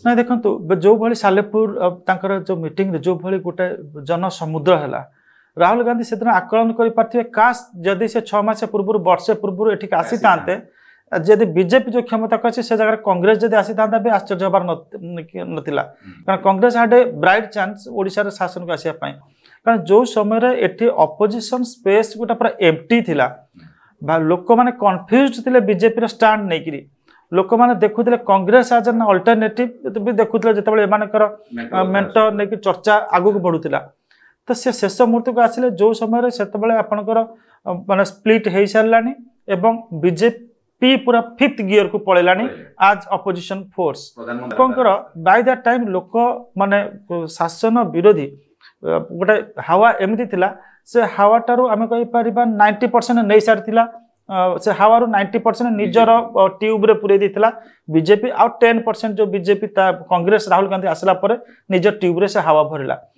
ना देखो जो भाई सालेपुर जो मीटिंग जो भाई गोटे जन समुद्र है राहुल गांधी से दिन आकलन कर काश जदि से 6 मास पूर्व वर्षे पूर्व एठिक आसी था जदि बीजेपी जो क्षमता अच्छी से जगह कांग्रेस जदि आसी था भी आश्चर्य हबार नाला कारण कांग्रेस हाड ए ब्राइट चांस ओडिशा शासन को आसापी कारण जो समय एटी अपोजिशन स्पेस गोटे पूरा एम्प्टी थिला लोक मैंने कन्फ्यूज थे बीजेपी स्टाण्ड नहीं लोक मैंने देखुले कांग्रेस आज एन अल्टरनेटिव भी देखुले जिते मेंट नहीं चर्चा आगू बढ़ुला तो सी शेष मुहूर्त को आसिले जो समय से आपणकर माने स्प्लिट हो सारानी एवं बीजेपी पूरा 5th गियर को पलैलानी आज अपोजिशन फोर्स लोकंर बाय दैट टाइम लोक माने शासन विरोधी गोटे हावा एमती थिला से हावाटारू आम कहीपर 90% नहीं सारी से हावर 90% निजर ट्यूब रे पुरे देता बीजेपी आउ 10% जो बीजेपी कांग्रेस राहुल गांधी आसला निज ट्यूब रे से हावा भरला।